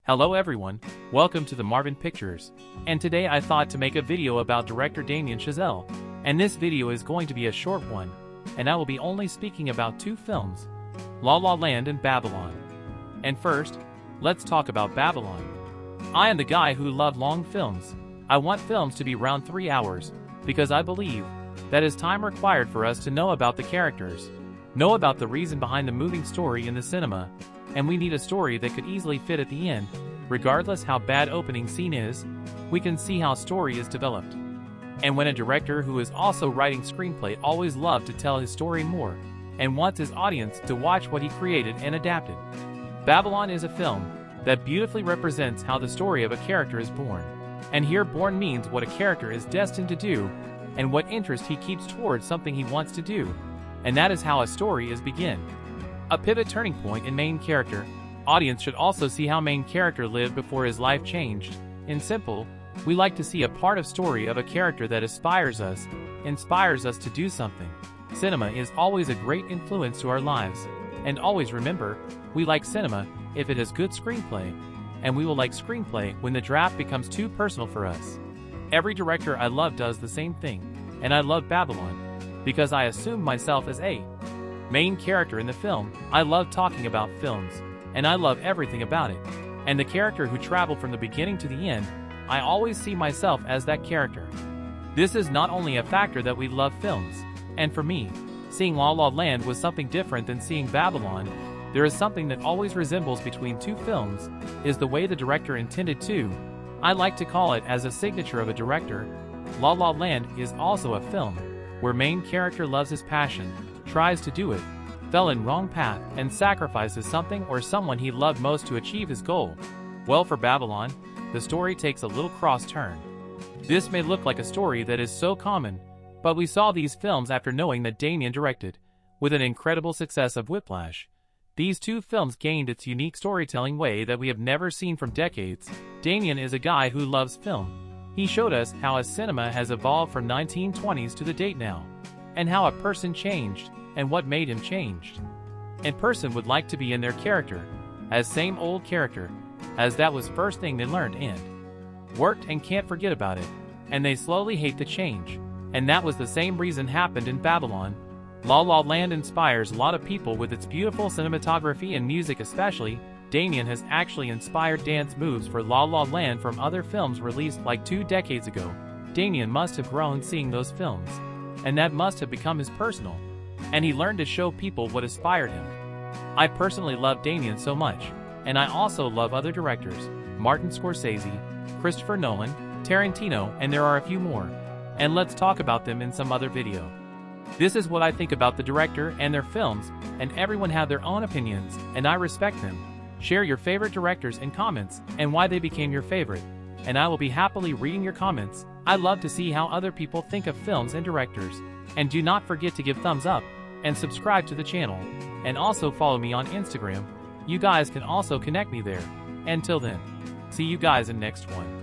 Hello everyone, welcome to the Marvin Pictures, and today I thought to make a video about director Damien Chazelle, and this video is going to be a short one, and I will be only speaking about two films, La La Land and Babylon. And first, let's talk about Babylon. I am the guy who loves long films. I want films to be around 3 hours, because I believe that is time required for us to know about the characters, know about the reason behind the moving story in the cinema, and we need a story that could easily fit at the end. Regardless how bad opening scene is, we can see how story is developed. And when a director who is also writing screenplay always loves to tell his story more, and wants his audience to watch what he created and adapted. Babylon is a film that beautifully represents how the story of a character is born. And here born means what a character is destined to do, and what interest he keeps towards something he wants to do. And that is how a story is begin. A pivot turning point in main character. Audience should also see how main character lived before his life changed. In simple, we like to see a part of story of a character that inspires us to do something. Cinema is always a great influence to our lives. And always remember, we like cinema if it has good screenplay, and we will like screenplay when the draft becomes too personal for us. Every director I love does the same thing, and I love Babylon, because I assume myself as a main character in the film. I love talking about films, and I love everything about it. And the character who traveled from the beginning to the end, I always see myself as that character. This is not only a factor that we love films, and for me, seeing La La Land was something different than seeing Babylon. There is something that always resembles between two films, is the way the director intended to. I like to call it as a signature of a director. La La Land is also a film where main character loves his passion, tries to do it, fell in wrong path, and sacrifices something or someone he loved most to achieve his goal. Well, for Babylon, the story takes a little cross turn. This may look like a story that is so common, but we saw these films after knowing that Damien directed, with an incredible success of Whiplash. These two films gained its unique storytelling way that we have never seen from decades. Damien is a guy who loves film. He showed us how a cinema has evolved from 1920s to the date now, and how a person changed, and what made him changed. And person would like to be in their character, as same old character, as that was first thing they learned and worked and can't forget about it, and they slowly hate the change. And that was the same reason happened in Babylon. La La Land inspires a lot of people with its beautiful cinematography and music especially. Damien has actually inspired dance moves for La La Land from other films released like 2 decades ago. Damien must have grown seeing those films, and that must have become his personal. And he learned to show people what inspired him. I personally love Damien so much, and I also love other directors, Martin Scorsese, Christopher Nolan, Tarantino, and there are a few more. And let's talk about them in some other video. This is what I think about the director and their films, and everyone have their own opinions, and I respect them. Share your favorite directors in comments, and why they became your favorite, and I will be happily reading your comments. I love to see how other people think of films and directors. And do not forget to give thumbs up, and subscribe to the channel, and also follow me on Instagram. You guys can also connect me there. Until then, see you guys in next one.